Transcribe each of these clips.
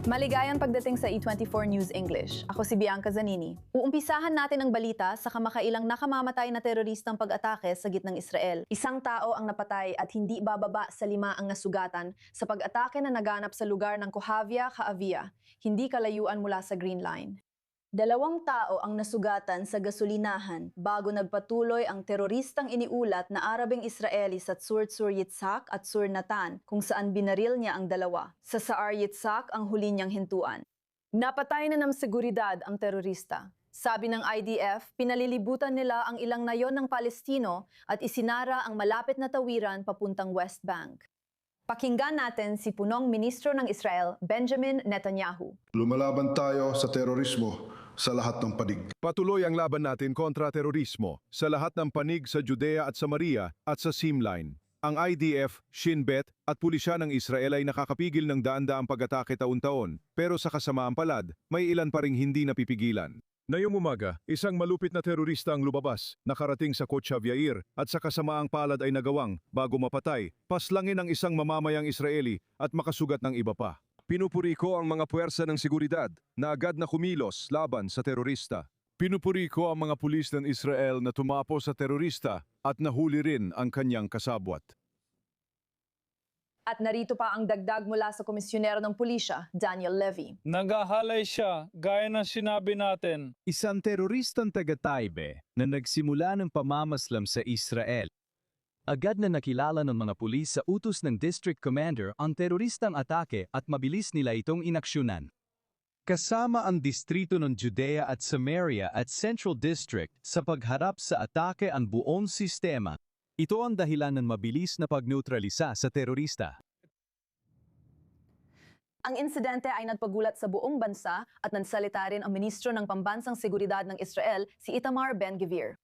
Maligayang pagdating sa E24 News English. Ako si Bianca Zanini. Uumpisahan natin ang balita sa kamakailang nakamamatay na teroristang pag-atake sa gitnang Israel. Isang tao ang napatay at hindi bababa sa 5 ang nasugatan sa pag-atake na naganap sa lugar ng Kohavia, Kaavia, hindi kalayuan mula sa Green Line. 2 tao ang nasugatan sa gasolinahan bago nagpatuloy ang teroristang iniulat na Arabeng Israeli sa Tzur Yitzhak at Tzur Natan kung saan binaril niya ang dalawa. Sa Saar Yitzhak ang huli niyang hintuan. Napatay na ng seguridad ang terorista. Sabi ng IDF, pinalilibutan nila ang ilang nayon ng Palestino at isinara ang malapit na tawiran papuntang West Bank. Pakinggan natin si punong ministro ng Israel, Benjamin Netanyahu. Lumalaban tayo sa terorismo sa lahat ng panig. Patuloy ang laban natin kontra terorismo sa lahat ng panig sa Judea at Samaria at sa Simline. Ang IDF, Shin Bet at pulisya ng Israel ay nakakapigil ng daan-daang pag-atake taon-taon, pero sa kasamaang palad, may ilan pa ring hindi napipigilan. Ngayong umaga, isang malupit na terorista ang lumabas, nakarating sa Kochav Yair at sa kasamaang palad ay nagawang, bago mapatay, paslangin ang isang mamamayang Israeli at makasugat ng iba pa. Pinupuri ko ang mga puwersa ng seguridad na agad na kumilos laban sa terorista. Pinupuri ko ang mga pulis ng Israel na tumapo sa terorista at nahuli rin ang kanyang kasabwat. At narito pa ang dagdag mula sa komisyonero ng pulisya, Daniel Levy. Nagahalay siya, gaya ng sinabi natin. Isang teroristang taga-Taibe na nagsimula ng pamamaslam sa Israel. Agad na nakilala ng mga pulis sa utos ng District Commander ang teroristang atake at mabilis nila itong inaksyonan. Kasama ang distrito ng Judea at Samaria at Central District sa pagharap sa atake ang buong sistema. Ito ang dahilan ng mabilis na pagneutralisa sa terorista. Ang insidente ay nagpagulat sa buong bansa at nagsalita rin ang ministro ng Pambansang Seguridad ng Israel, si Itamar Ben-Gvir.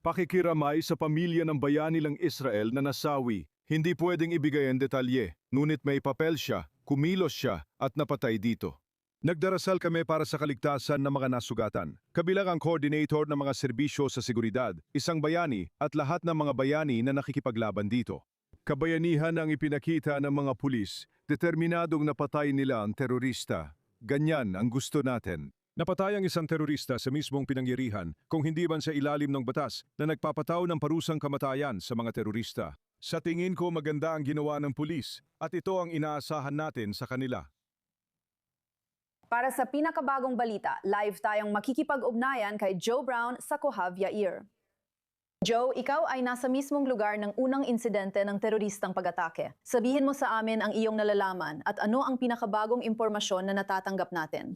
Pakikiramay sa pamilya ng bayani ng Israel na nasawi. Hindi pwedeng ibigay ang detalye, ngunit may papel siya, kumilos siya at napatay dito. Nagdarasal kami para sa kaligtasan ng mga nasugatan, kabilang ang coordinator ng mga serbisyo sa seguridad, isang bayani at lahat ng mga bayani na nakikipaglaban dito. Kabayanihan ang ipinakita ng mga pulis, determinadong napatay nila ang terorista. Ganyan ang gusto natin. Napatay ang isang terorista sa mismong pinangyarihan kung hindi man sa ilalim ng batas na nagpapataw ng parusang kamatayan sa mga terorista. Sa tingin ko maganda ang ginawa ng pulis at ito ang inaasahan natin sa kanila. Para sa pinakabagong balita, live tayong makikipag-ugnayan kay Joe Brown sa Kohav Yair. Joe, ikaw ay nasa mismong lugar ng unang insidente ng teroristang pag-atake. Sabihin mo sa amin ang iyong nalalaman at ano ang pinakabagong impormasyon na natatanggap natin.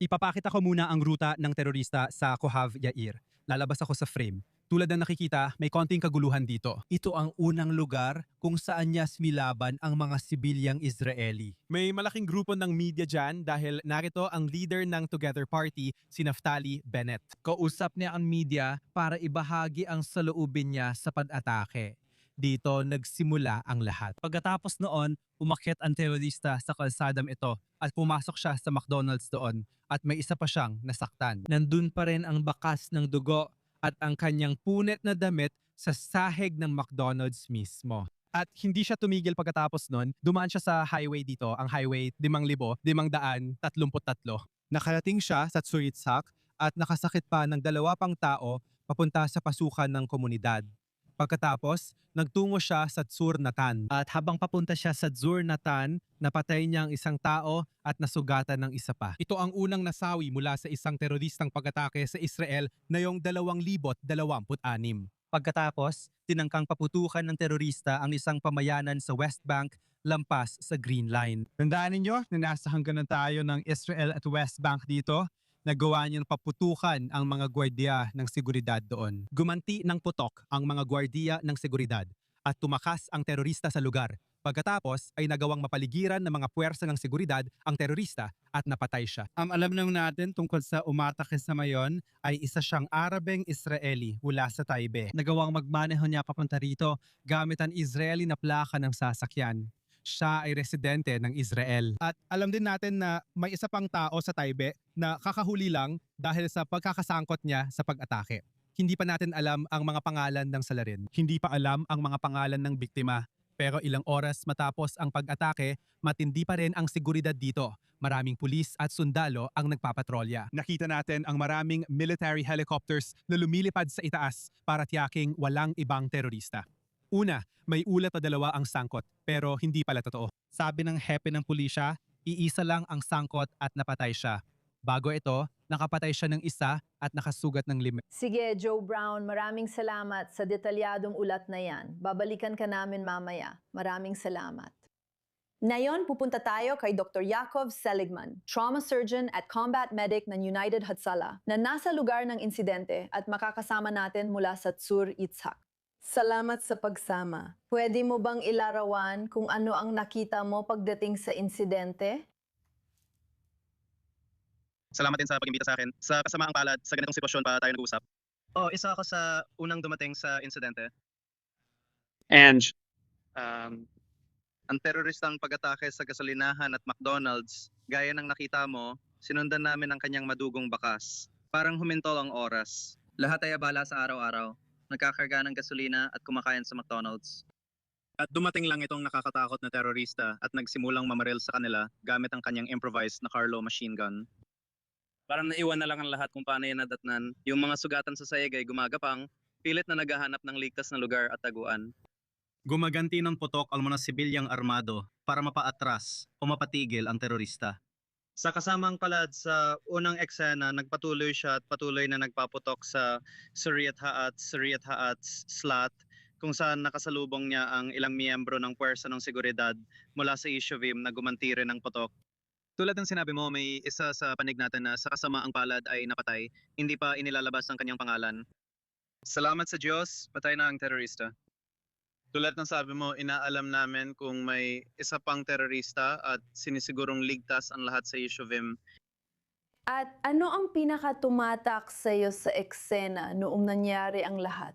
Ipapakita ko muna ang ruta ng terorista sa Kohav Yair. Lalabas ako sa frame. Tulad ng nakikita, may konting kaguluhan dito. Ito ang unang lugar kung saan niya smilaban ang mga sibilyang Israeli. May malaking grupo ng media dyan dahil narito ang leader ng Together Party, si Naftali Bennett. Kausap niya ang media para ibahagi ang saloobin niya sa pag-atake. Dito nagsimula ang lahat. Pagkatapos noon, umakyat ang terorista sa kalsadang ito at pumasok siya sa McDonald's doon at may isa pa siyang nasaktan. Nandun pa rin ang bakas ng dugo at ang kanyang punit na damit sa sahig ng McDonald's mismo. At hindi siya tumigil pagkatapos nun, dumaan siya sa highway dito, ang highway 5,533. Nakarating siya sa Tzur Yitzhak at nakasakit pa ng 2 pang tao papunta sa pasukan ng komunidad. Pagkatapos, nagtungo siya sa Tzur Natan. At habang papunta siya sa Tzur Natan, napatay niya ang isang tao at nasugatan ng isa pa. Ito ang unang nasawi mula sa isang teroristang pag-atake sa Israel ngayong 2026. Pagkatapos, tinangkang paputukan ng terorista ang isang pamayanan sa West Bank lampas sa Green Line. Tandaan ninyo na nasa hangganan tayo ng Israel at West Bank dito. Nagawa niyang paputukan ang mga gwardiya ng seguridad doon. Gumanti ng putok ang mga gwardiya ng seguridad at tumakas ang terorista sa lugar. Pagkatapos ay nagawang mapaligiran ng mga puwersa ng seguridad ang terorista at napatay siya. Ang alam naman natin tungkol sa umatake sa mayon ay isa siyang Arabeng Israeli mula sa Taibe. Nagawang magmaneho niya papunta rito gamit ang Israeli na plaka ng sasakyan. Siya ay residente ng Israel. At alam din natin na may isa pang tao sa Taibe na kakahuli lang dahil sa pagkakasangkot niya sa pag-atake. Hindi pa natin alam ang mga pangalan ng salarin. Hindi pa alam ang mga pangalan ng biktima. Pero ilang oras matapos ang pag-atake, matindi pa rin ang seguridad dito. Maraming pulis at sundalo ang nagpapatrolya. Nakita natin ang maraming military helicopters na lumilipad sa itaas para tiyaking walang ibang terorista. Una, may ulat na 2 ang sangkot, pero hindi pala totoo. Sabi ng hepe ng pulisya, iisa lang ang sangkot at napatay siya. Bago ito, nakapatay siya ng 1 at nakasugat ng 5. Sige, Joe Brown, maraming salamat sa detalyadong ulat na yan. Babalikan ka namin mamaya. Maraming salamat. Ngayon, pupunta tayo kay Dr. Yakov Seligman, trauma surgeon at combat medic ng United Hatzalah, na nasa lugar ng insidente at makakasama natin mula sa Tsur Yitzhak. Salamat sa pagsama. Pwede mo bang ilarawan kung ano ang nakita mo pagdating sa insidente? Salamat din sa pag-imbita sa akin. Sa kasamaang palad, sa ganitong sitwasyon pa tayo nag-uusap. Isa ako sa unang dumating sa insidente. And ang teroristang pag-atake sa gasolinahan at McDonald's, gaya ng nakita mo, sinundan namin ang kanyang madugong bakas. Parang humintol ang oras. Lahat ay abala sa araw-araw. Nagkakarga ng gasolina at kumakain sa McDonald's. At dumating lang itong nakakatakot na terorista at nagsimulang mamaril sa kanila gamit ang kanyang improvised na Carlo machine gun. Parang naiwan na lang ang lahat kung paano yan nadatnan. Yung mga sugatan sa sayag ay gumagapang, pilit na naghahanap ng ligtas na lugar at taguan. Gumaganti ng putok ang mga sibilyang armado para mapaatras o mapatigil ang terorista. Sa kasamang palad sa unang eksena, nagpatuloy siya at patuloy na nagpaputok sa Suryat Ha'atz slot kung saan nakasalubong niya ang ilang miyembro ng puwersa ng seguridad mula sa Yishuvim na gumanti rin ng putok. Tulad ng sinabi mo, may isa sa panig natin na sa kasamaang palad ay napatay, hindi pa inilalabas ang kanyang pangalan. Salamat sa Diyos, patay na ang terorista. Tulad ng sabi mo, inaalam namin kung may isa pang terorista at sinisigurong ligtas ang lahat sa Yishuvim. At ano ang pinakatumatak sa'yo sa eksena noong nangyari ang lahat?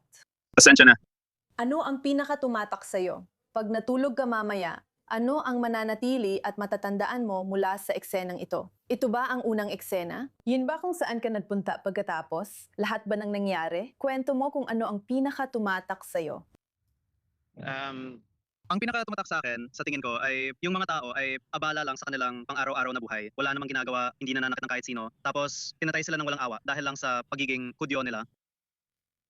Pasensya na. Ano ang pinakatumatak sa'yo? Pag natulog ka mamaya, ano ang mananatili at matatandaan mo mula sa eksenang ito? Ito ba ang unang eksena? Yun ba kung saan ka nagpunta pagkatapos? Lahat ba ng nangyari? Kwento mo kung ano ang pinakatumatak sa'yo. Ang pinakatumatak sa akin, sa tingin ko, ay yung mga tao ay abala lang sa kanilang pang-araw-araw na buhay. Wala namang ginagawa, hindi nananakit ng kahit sino. Tapos, tinatay sila ng walang awa dahil lang sa pagiging kudyo nila.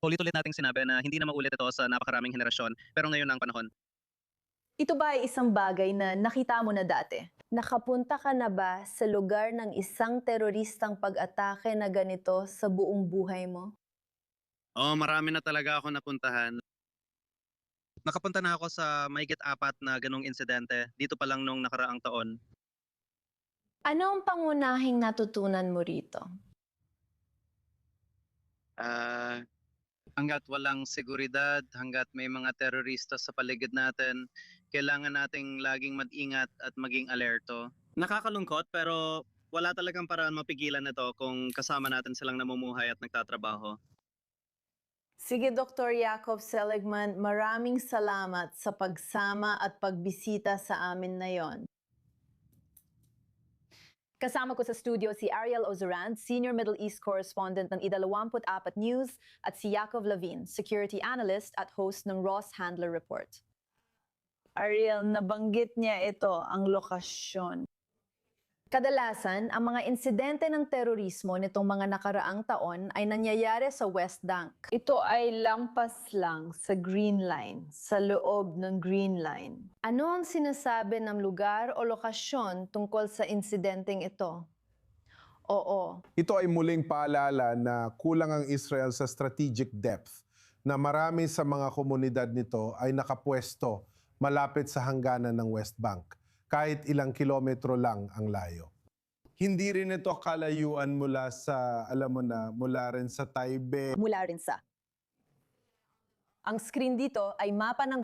Ulit-ulit nating sinabi na hindi na maulit ito sa napakaraming henerasyon, pero ngayon na ang panahon. Ito ba ay isang bagay na nakita mo na dati? Nakapunta ka na ba sa lugar ng isang teroristang pag-atake na ganito sa buong buhay mo? Marami na talaga ako napuntahan. Nakapunta na ako sa mahigit 4 na ganong insidente, dito pa lang nung nakaraang taon. Ano ang pangunahing natutunan mo rito? Hanggat walang seguridad, hanggat may mga terorista sa paligid natin, kailangan nating laging mag-ingat at maging alerto. Nakakalungkot pero wala talagang paraan mapigilan ito kung kasama natin silang namumuhay at nagtatrabaho. Sige, Dr. Yakov Seligman, maraming salamat sa pagsama at pagbisita sa amin na yon. Kasama ko sa studio si Ariel Ozurand, Senior Middle East Correspondent ng I24 News, at si Yakov Levine, Security Analyst at host ng Ross Handler Report. Ariel, nabanggit niya ito, ang lokasyon. Kadalasan, ang mga insidente ng terorismo nitong mga nakaraang taon ay nangyayari sa West Bank. Ito ay lampas lang sa Green Line, sa loob ng Green Line. Ano ang sinasabi ng lugar o lokasyon tungkol sa insidenteng ito? Oo. Ito ay muling paalala na kulang ang Israel sa strategic depth, na marami sa mga komunidad nito ay nakapwesto malapit sa hangganan ng West Bank, kahit ilang kilometro lang ang layo. Hindi rin ito kalayuan mula sa, mula rin sa Taibe. Mula rin sa. Ang screen dito ay mapa ng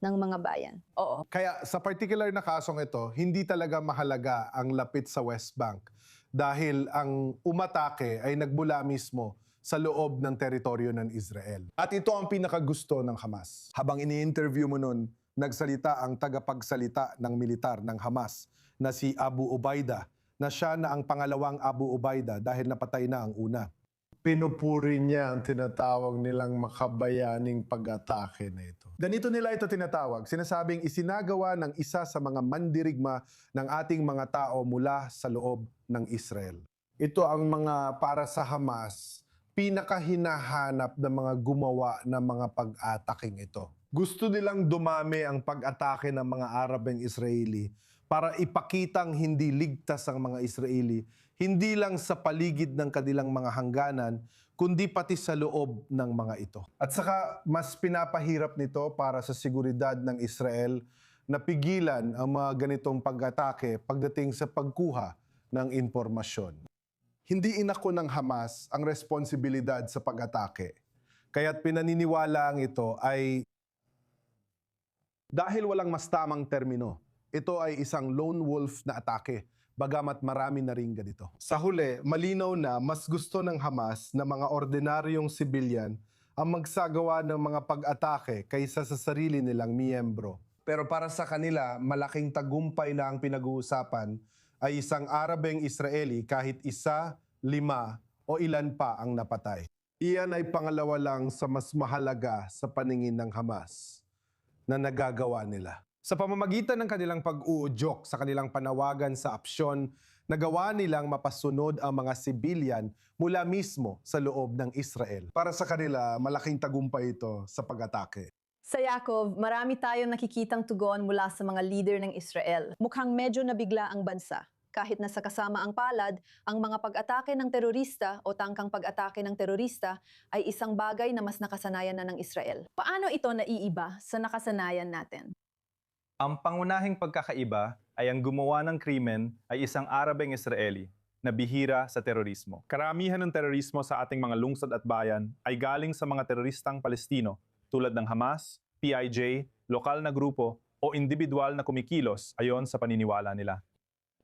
ng mga bayan. Oo. Kaya sa particular na kasong ito, hindi talaga mahalaga ang lapit sa West Bank dahil ang umatake ay nagmula mismo sa loob ng teritoryo ng Israel. At ito ang pinakagusto ng Hamas. Habang ini-interview mo nun, nagsalita ang tagapagsalita ng militar ng Hamas na si Abu Ubaida, na siya na ang pangalawang Abu Ubaida dahil napatay na ang una. Pinupuri niya ang tinatawag nilang makabayaning pag-atake na ito. Ganito nila ito tinatawag. Sinasabing isinagawa ng isa sa mga mandirigma ng ating mga tao mula sa loob ng Israel. Ito ang mga para sa Hamas, pinakahinahanap na mga gumawa ng mga pag-ataking ito. Gusto nilang dumami ang pag-atake ng mga Arabeng Israeli para ipakitang hindi ligtas ang mga Israeli, hindi lang sa paligid ng kanilang mga hangganan, kundi pati sa loob ng mga ito. At saka mas pinapahirap nito para sa seguridad ng Israel na pigilan ang mga ganitong pag-atake pagdating sa pagkuha ng impormasyon. Hindi inako ng Hamas ang responsibilidad sa pag-atake. Kaya't pinaniniwala ang ito ay dahil walang mas tamang termino, ito ay isang lone wolf na atake, bagamat marami na rin ganito. Sa huli, malinaw na mas gusto ng Hamas na mga ordinaryong sibilyan ang magsagawa ng mga pag-atake kaysa sa sarili nilang miyembro. Pero para sa kanila, malaking tagumpay na ang pinag-uusapan ay isang Arabeng Israeli kahit 1, 5 o ilan pa ang napatay. Iyan ay pangalawa lang sa mas mahalaga sa paningin ng Hamas na nagagawa nila. Sa pamamagitan ng kanilang pag-uudyok sa kanilang panawagan sa opsyon, nagawa nilang mapasunod ang mga sibilyan mula mismo sa loob ng Israel. Para sa kanila, malaking tagumpay ito sa pag-atake. Sa Yaakov, marami tayong nakikitang tugon mula sa mga leader ng Israel. Mukhang medyo nabigla ang bansa. Kahit nasa kasama ang palad, ang mga pag-atake ng terorista o tangkang pag-atake ng terorista ay isang bagay na mas nakasanayan na ng Israel. Paano ito naiiba sa nakasanayan natin? Ang pangunahing pagkakaiba ay ang gumawa ng krimen ay isang Arabeng Israeli na bihira sa terorismo. Karamihan ng terorismo sa ating mga lungsod at bayan ay galing sa mga teroristang Palestino tulad ng Hamas, PIJ, lokal na grupo o individual na kumikilos ayon sa paniniwala nila.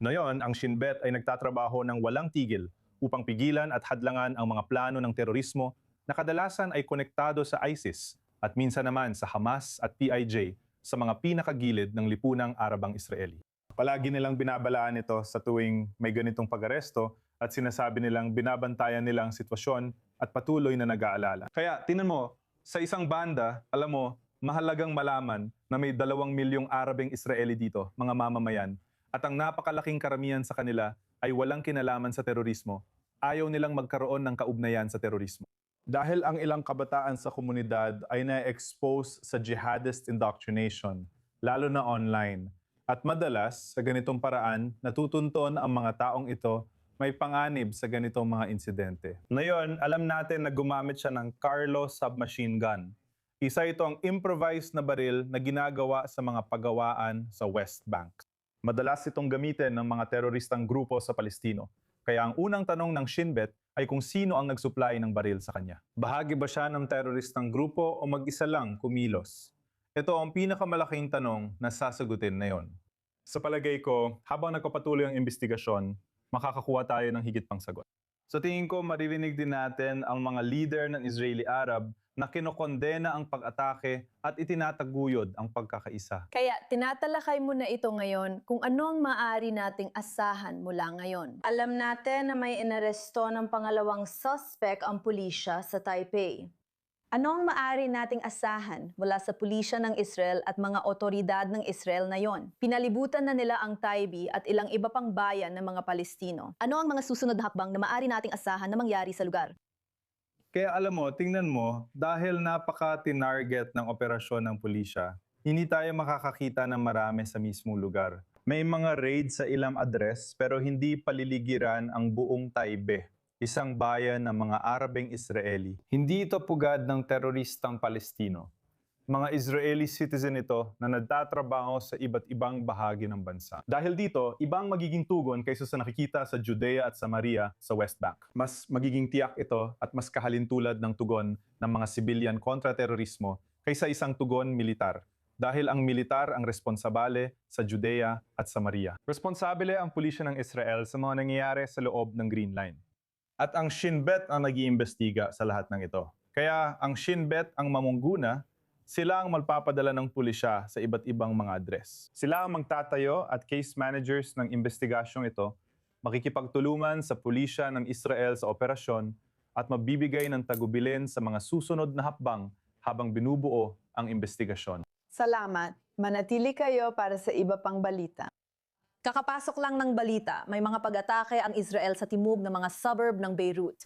Ngayon, ang Shin Bet ay nagtatrabaho ng walang tigil upang pigilan at hadlangan ang mga plano ng terorismo na kadalasan ay konektado sa ISIS at minsan naman sa Hamas at PIJ sa mga pinakagilid ng lipunang Arabang Israeli. Palagi nilang binabalaan ito sa tuwing may ganitong pag-aresto at sinasabi nilang binabantayan nilang sitwasyon at patuloy na nag-aalala. Kaya tinan mo, sa isang banda, alam mo, mahalagang malaman na may 2 milyong Arabeng Israeli dito, mga mamamayan, at ang napakalaking karamihan sa kanila ay walang kinalaman sa terorismo. Ayaw nilang magkaroon ng kaugnayan sa terorismo. Dahil ang ilang kabataan sa komunidad ay na-expose sa jihadist indoctrination, lalo na online. At madalas, sa ganitong paraan, natutunton ang mga taong ito may panganib sa ganitong mga insidente. Ngayon, alam natin na gumamit siya ng Carlo submachine gun. Isa itong improvised na baril na ginagawa sa mga pagawaan sa West Bank. Madalas itong gamitin ng mga teroristang grupo sa Palestino. Kaya ang unang tanong ng Shin Bet ay kung sino ang nagsupply ng baril sa kanya. Bahagi ba siya ng teroristang grupo o mag-isa lang kumilos? Ito ang pinakamalaking tanong na sasagutin na yon. Sa palagay ko, habang nagpapatuloy ang investigasyon, makakakuha tayo ng higit pang sagot. Sa tingin ko, maririnig din natin ang mga leader ng Israeli-Arab na kinokondena ang pag-atake at itinataguyod ang pagkakaisa. Kaya tinatalakay mo na ito ngayon kung ano ang maaari nating asahan mula ngayon. Alam natin na may inaresto ng pangalawang suspect ang pulisya sa Taipei. Ano ang maaari nating asahan mula sa pulisya ng Israel at mga otoridad ng Israel na yon? Pinalibutan na nila ang Taibi at ilang iba pang bayan ng mga Palestino. Ano ang mga susunod na hakbang na maaari nating asahan na mangyari sa lugar? Kaya alam mo, tingnan mo, dahil napaka-tinarget ng operasyon ng pulisya, hindi tayo makakakita ng marami sa mismong lugar. May mga raid sa ilang address pero hindi paliligiran ang buong Taibeh, isang bayan ng mga Arabeng Israeli. Hindi ito pugad ng teroristang Palestino. Mga Israeli citizen ito na nagtatrabaho sa iba't ibang bahagi ng bansa. Dahil dito, ibang magiging tugon kaysa sa nakikita sa Judea at Samaria sa West Bank. Mas magiging tiyak ito at mas kahalintulad ng tugon ng mga sibilyan kontra terorismo kaysa isang tugon militar. Dahil ang militar ang responsabale sa Judea at Samaria. Responsabile ang pulisya ng Israel sa mga nangyayari sa loob ng Green Line. At ang Shin Bet ang nag-iimbestiga sa lahat ng ito. Kaya ang Shin Bet ang mamungguna, sila ang magpapadala ng pulisya sa iba't ibang mga address. Sila ang magtatayo at case managers ng investigasyong ito, makikipagtulungan sa pulisya ng Israel sa operasyon, at mabibigay ng tagubilin sa mga susunod na hakbang habang binubuo ang investigasyon. Salamat. Manatili kayo para sa iba pang balita. Kakapasok lang ng balita, may mga pag-atake ang Israel sa timog ng mga suburb ng Beirut.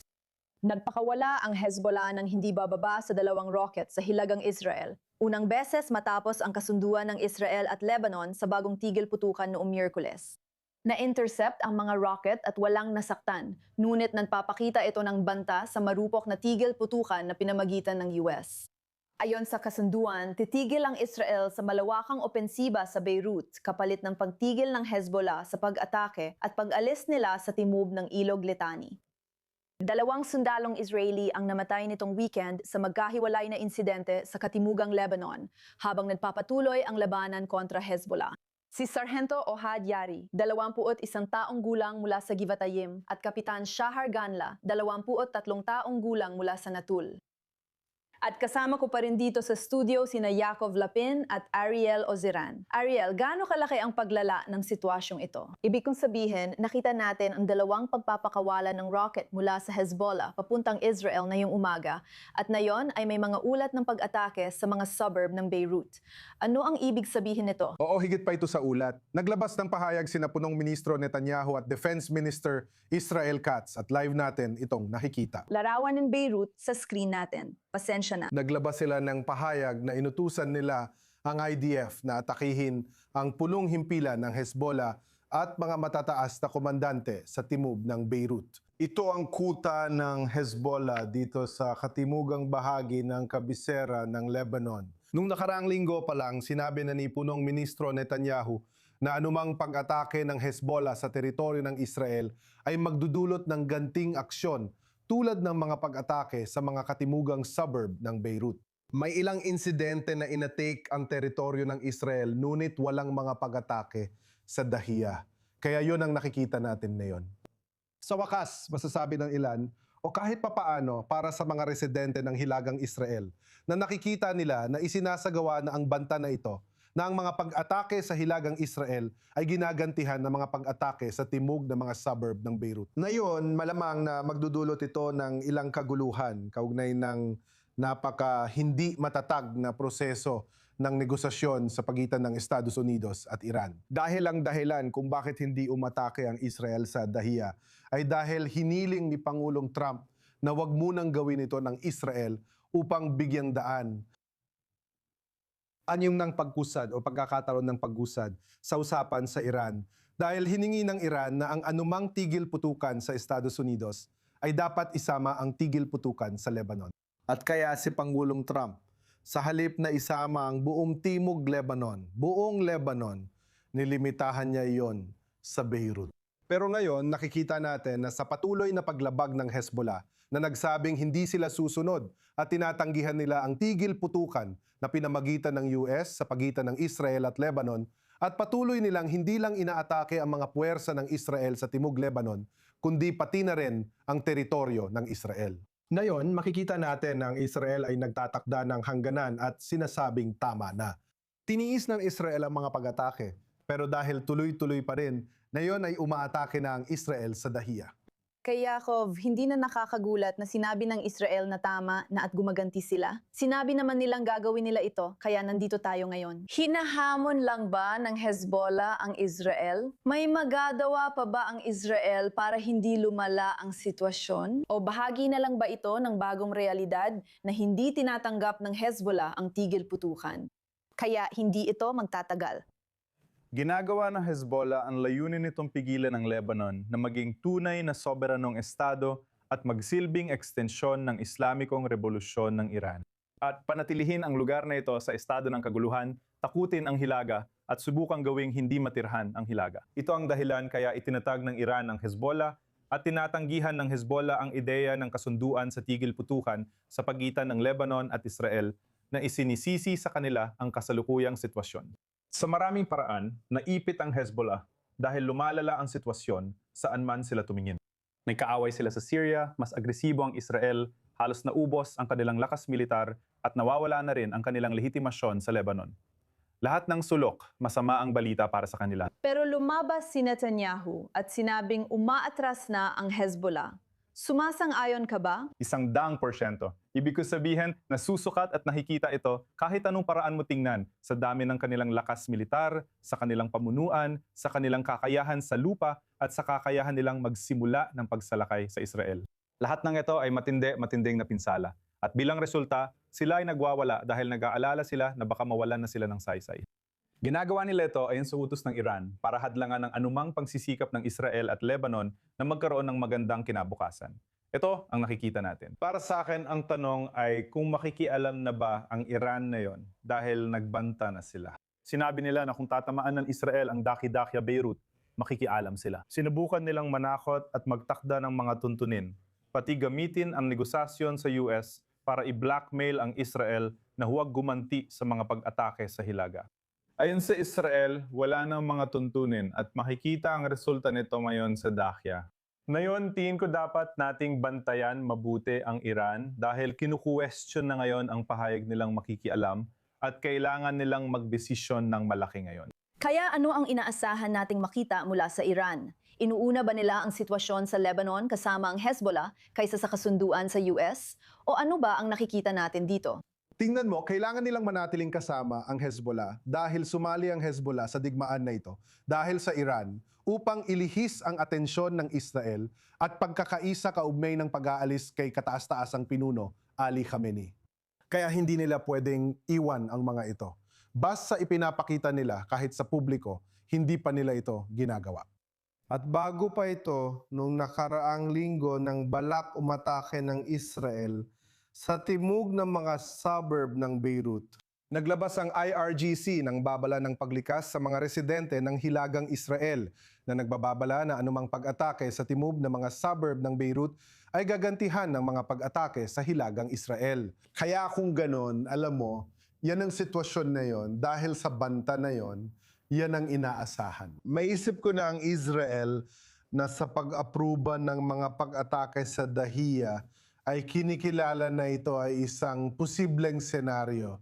Nagpakawala ang Hezbollah ng hindi bababa sa 2 rocket sa hilagang Israel. Unang beses matapos ang kasunduan ng Israel at Lebanon sa bagong tigil putukan noong Miyerkules. Na-intercept ang mga rocket at walang nasaktan, ngunit nagpapakita ito ng banta sa marupok na tigil putukan na pinamagitan ng US. Ayon sa kasunduan, titigil ang Israel sa malawakang opensiba sa Beirut kapalit ng pagtigil ng Hezbollah sa pag-atake at pag-alis nila sa timog ng Ilog Litani. 2 sundalong Israeli ang namatay nitong weekend sa magkahiwalay na insidente sa katimugang Lebanon habang nagpapatuloy ang labanan kontra Hezbollah. Si Sargento Ohad Yari, 21 taong gulang mula sa Givatayim, at Kapitan Shahar Ganla, 23 taong gulang mula sa Natul. At kasama ko pa rin dito sa studio sina Yakov Lapin at Ariel Oziran. Ariel, gaano kalaki ang paglala ng sitwasyong ito? Ibig kong sabihin, nakita natin ang 2 pagpapakawala ng rocket mula sa Hezbollah papuntang Israel ngayong umaga at ngayon ay may mga ulat ng pag-atake sa mga suburb ng Beirut. Ano ang ibig sabihin nito? Oo, higit pa ito sa ulat. Naglabas ng pahayag sina punong Ministro Netanyahu at Defense Minister Israel Katz at live natin itong nakikita. Larawan ng Beirut sa screen natin. Pasensya na. Naglabas sila ng pahayag na inutusan nila ang IDF na atakihin ang punong himpilan ng Hezbollah at mga matataas na komandante sa timog ng Beirut. Ito ang kuta ng Hezbollah dito sa katimugang bahagi ng kabisera ng Lebanon. Nung nakaraang linggo pa lang, sinabi na ni punong Ministro Netanyahu na anumang pag-atake ng Hezbollah sa teritoryo ng Israel ay magdudulot ng ganting aksyon tulad ng mga pag-atake sa mga katimugang suburb ng Beirut. May ilang insidente na inatake ang teritoryo ng Israel, ngunit walang mga pag-atake sa Dahiya. Kaya yun ang nakikita natin ngayon. Sa wakas, masasabi ng ilan, o kahit papaano para sa mga residente ng Hilagang Israel, na nakikita nila na isinasagawa na ang banta na ito, na ang mga pag-atake sa Hilagang Israel ay ginagantihan ng mga pag-atake sa timog ng mga suburb ng Beirut. Ngayon, malamang na magdudulot ito ng ilang kaguluhan kaugnay ng napaka hindi matatag na proseso ng negosasyon sa pagitan ng Estados Unidos at Iran. Dahil ang dahilan kung bakit hindi umatake ang Israel sa Dahiya ay dahil hiniling ni Pangulong Trump na wag munang gawin ito ng Israel upang bigyang daan anyong ng pagkusad o pagkakataon ng pagkusad sa usapan sa Iran dahil hiningi ng Iran na ang anumang tigil putukan sa Estados Unidos ay dapat isama ang tigil putukan sa Lebanon. At kaya si Pangulong Trump, sa halip na isama ang buong timog buong Lebanon, nilimitahan niya iyon sa Beirut. Pero ngayon, nakikita natin na sa patuloy na paglabag ng Hezbollah na nagsabing hindi sila susunod at tinatanggihan nila ang tigil putukan na pinamagitan ng US sa pagitan ng Israel at Lebanon at patuloy nilang hindi lang inaatake ang mga puwersa ng Israel sa Timog Lebanon, kundi pati na rin ang teritoryo ng Israel. Ngayon, makikita natin na ang Israel ay nagtatakda ng hangganan at sinasabing tama na. Tiniis ng Israel ang mga pag-atake, pero dahil tuloy-tuloy pa rin, ngayon ay umaatake na ang Israel sa Dahiya. Kay Yakov, hindi na nakakagulat na sinabi ng Israel na tama na at gumaganti sila. Sinabi naman nilang gagawin nila ito, kaya nandito tayo ngayon. Hinahamon lang ba ng Hezbollah ang Israel? May magagawa pa ba ang Israel para hindi lumala ang sitwasyon? O bahagi na lang ba ito ng bagong realidad na hindi tinatanggap ng Hezbollah ang tigil putukan? Kaya hindi ito magtatagal. Ginagawa ng Hezbollah ang layunin nitong pigilan ng Lebanon na maging tunay na soberanong estado at magsilbing ekstensyon ng Islamikong Revolusyon ng Iran. At panatilihin ang lugar na ito sa estado ng kaguluhan, takutin ang Hilaga at subukang gawing hindi matirhan ang Hilaga. Ito ang dahilan kaya itinatag ng Iran ang Hezbollah at tinatanggihan ng Hezbollah ang ideya ng kasunduan sa tigil putukan sa pagitan ng Lebanon at Israel na isinisisi sa kanila ang kasalukuyang sitwasyon. Sa maraming paraan, naipit ang Hezbollah dahil lumalala ang sitwasyon saan man sila tumingin. Nagkaaway sila sa Syria, mas agresibo ang Israel, halos naubos ang kanilang lakas militar at nawawala na rin ang kanilang lehitimasyon sa Lebanon. Lahat ng sulok, masama ang balita para sa kanila. Pero lumabas si Netanyahu at sinabing umaatras na ang Hezbollah. Sumasang-ayon ka ba? 100%. Ibig ko sabihin, nasusukat at nakikita ito kahit anong paraan mo tingnan sa dami ng kanilang lakas militar, sa kanilang pamunuan, sa kanilang kakayahan sa lupa at sa kakayahan nilang magsimula ng pagsalakay sa Israel. Lahat ng ito ay matinding na pinsala. At bilang resulta, sila ay nagwawala dahil nag-aalala sila na baka mawalan na sila ng saysay. Ginagawa nila ito ayon sa utos ng Iran para hadlangan ng anumang pagsisikap ng Israel at Lebanon na magkaroon ng magandang kinabukasan. Ito ang nakikita natin. Para sa akin, ang tanong ay kung makikialam na ba ang Iran na yon dahil nagbanta na sila. Sinabi nila na kung tatamaan ng Israel ang Daki-Dakya Beirut, makikialam sila. Sinubukan nilang manakot at magtakda ng mga tuntunin, pati gamitin ang negosasyon sa US para i-blackmail ang Israel na huwag gumanti sa mga pag-atake sa Hilaga. Ayon sa Israel, wala nang mga tuntunin at makikita ang resulta nito ngayon sa Dakya. Ngayon, tingin ko dapat nating bantayan mabuti ang Iran dahil kinukwestiyon na ngayon ang pahayag nilang makikialam at kailangan nilang magdesisyon ng malaki ngayon. Kaya ano ang inaasahan nating makita mula sa Iran? Inuuna ba nila ang sitwasyon sa Lebanon kasama ang Hezbollah kaysa sa kasunduan sa US? O ano ba ang nakikita natin dito? Tingnan mo, kailangan nilang manatiling kasama ang Hezbollah dahil sumali ang Hezbollah sa digmaan na ito dahil sa Iran upang ilihis ang atensyon ng Israel at pagkakaisa kaugnay ng pag-aalis kay kataas-taasang pinuno Ali Khamenei. Kaya hindi nila pwedeng iwan ang mga ito. Basta ipinapakita nila kahit sa publiko, hindi pa nila ito ginagawa. At bago pa ito, nung nakaraang linggo nang balak umatake ng Israel sa timog ng mga suburb ng Beirut. Naglabas ang IRGC ng babala ng paglikas sa mga residente ng Hilagang Israel na nagbababala na anumang pag-atake sa timog ng mga suburb ng Beirut ay gagantihan ng mga pag-atake sa Hilagang Israel. Kaya kung ganon, alam mo, yan ang sitwasyon na yon dahil sa banta na yon, yan ang inaasahan. Maisip ko na ang Israel na sa pag-aproba ng mga pag-atake sa Dahiya ay kinikilala na ito ay isang posibleng senaryo.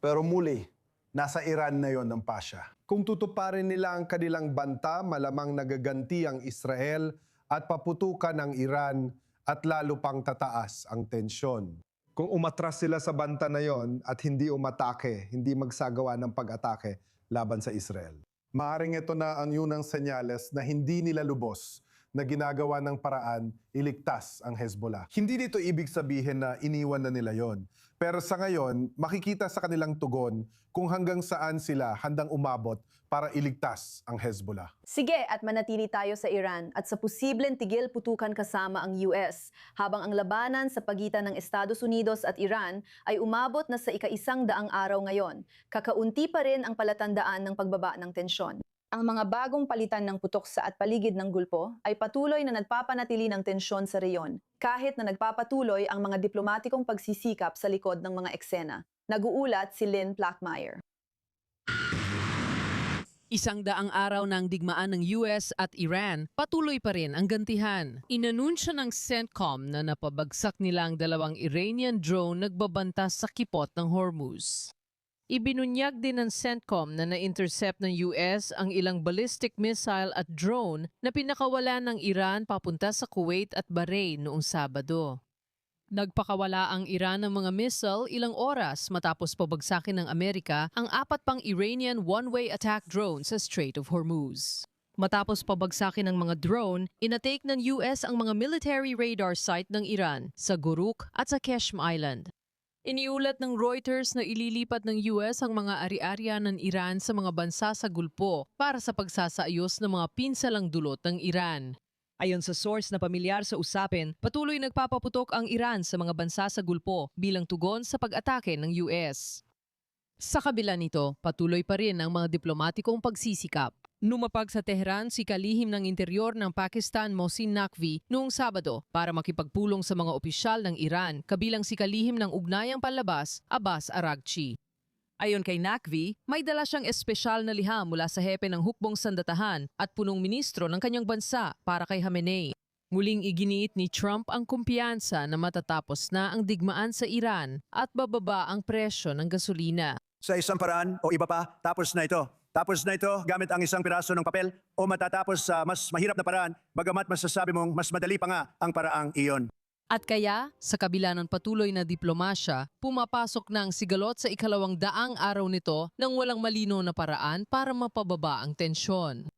Pero muli, nasa Iran na yon ang pasya. Kung tutuparin nila ang kanilang banta, malamang nagaganti ang Israel at paputukan ang Iran at lalo pang tataas ang tensyon. Kung umatras sila sa banta na yon at hindi umatake, hindi magsagawa ng pag-atake laban sa Israel. Maaring ito na ang yunang senyales na hindi nila lubos na ginagawa ng paraan iligtas ang Hezbollah. Hindi dito ibig sabihin na iniwan na nila yon. Pero sa ngayon, makikita sa kanilang tugon kung hanggang saan sila handang umabot para iligtas ang Hezbollah. Sige, at manatili tayo sa Iran at sa posibleng tigil putukan kasama ang US, habang ang labanan sa pagitan ng Estados Unidos at Iran ay umabot na sa ika-100 araw ngayon. Kakaunti pa rin ang palatandaan ng pagbaba ng tensyon. Ang mga bagong palitan ng putok sa at paligid ng gulpo ay patuloy na nagpapanatili ng tensyon sa reyon, kahit na nagpapatuloy ang mga diplomatikong pagsisikap sa likod ng mga eksena. Nag-uulat si Lynn Plackmeyer. 100 araw ng digmaan ng US at Iran, patuloy pa rin ang gantihan. Inanunsyo ng CENTCOM na napabagsak nila ang 2 Iranian drone nagbabanta sa kipot ng Hormuz. Ibinunyag din ng CENTCOM na na-intercept ng US ang ilang ballistic missile at drone na pinakawala ng Iran papunta sa Kuwait at Bahrain noong Sabado. Nagpakawala ang Iran ng mga missile ilang oras matapos pabagsakin ng Amerika ang 4 pang Iranian one-way attack drone sa Strait of Hormuz. Matapos pabagsakin ng mga drone, inatake ng US ang mga military radar site ng Iran sa Guruk at sa Keshm Island. Iniulat ng Reuters na ililipat ng US ang mga ari-arian ng Iran sa mga bansa sa Gulpo para sa pagsasaayos ng mga pinsalang dulot ng Iran. Ayon sa source na pamilyar sa usapin, patuloy nagpapaputok ang Iran sa mga bansa sa Gulpo bilang tugon sa pag-atake ng US. Sa kabila nito, patuloy pa rin ang mga diplomatikong pagsisikap. Lumapag sa Tehran si kalihim ng interior ng Pakistan Mohsin Naqvi noong Sabado para makipagpulong sa mga opisyal ng Iran kabilang si kalihim ng ugnayang panlabas Abbas Araghchi. Ayon kay Naqvi, may dala siyang espesyal na liham mula sa hepe ng hukbong sandatahan at punong ministro ng kanyang bansa para kay Khamenei. Muling iginiit ni Trump ang kumpiyansa na matatapos na ang digmaan sa Iran at bababa ang presyo ng gasolina. Sa isang paraan o iba pa, tapos na ito. Matatapos na ito gamit ang isang piraso ng papel o matatapos sa mas mahirap na paraan bagamat masasabi mong mas madali pa nga ang paraang iyon. At kaya, sa kabila ng patuloy na diplomasya, pumapasok na ang sigalot sa 200 araw nito nang walang malino na paraan para mapababa ang tensyon.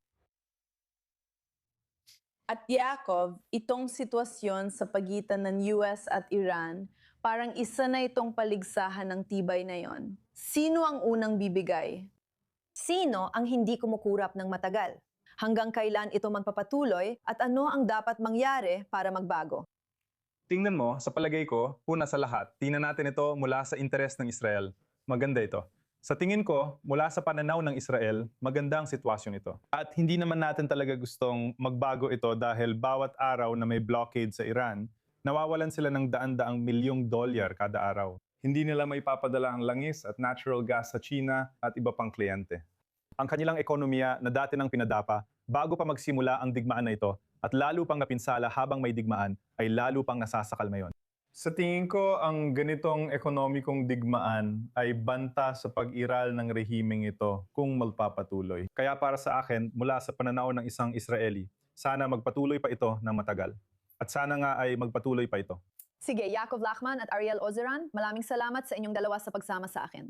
At Yaakov, itong sitwasyon sa pagitan ng US at Iran, parang isa na itong paligsahan ng tibay na yon. Sino ang unang bibigay? Sino ang hindi kumukurap ng matagal? Hanggang kailan ito magpapatuloy at ano ang dapat mangyari para magbago? Tingnan mo, sa palagay ko, una sa lahat, tingnan natin ito mula sa interes ng Israel. Maganda ito. Sa tingin ko, mula sa pananaw ng Israel, maganda ang sitwasyon ito. At hindi naman natin talaga gustong magbago ito dahil bawat araw na may blockade sa Iran, nawawalan sila ng daan-daang milyong dolyar kada araw. Hindi nila may papadala ang langis at natural gas sa China at iba pang kliyente. Ang kanilang ekonomiya na dati nang pinadapa, bago pa magsimula ang digmaan na ito, at lalo pang napinsala habang may digmaan, ay lalo pang nasasakal ngayon. Sa tingin ko, ang ganitong ekonomikong digmaan ay banta sa pag-iral ng rehimeng ito kung magpapatuloy. Kaya para sa akin, mula sa pananaw ng isang Israeli, sana magpatuloy pa ito ng matagal. At sana nga ay magpatuloy pa ito. Sige, Yaakov Lachman at Ariel Ozeran, maraming salamat sa inyong dalawa sa pagsama sa akin.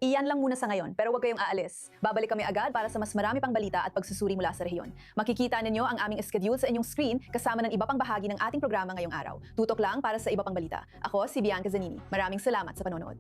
Iyan lang muna sa ngayon, pero huwag kayong aalis. Babalik kami agad para sa mas marami pang balita at pagsusuri mula sa rehiyon. Makikita ninyo ang aming schedule sa inyong screen kasama ng iba pang bahagi ng ating programa ngayong araw. Tutok lang para sa iba pang balita. Ako si Bianca Zanini. Maraming salamat sa panonood.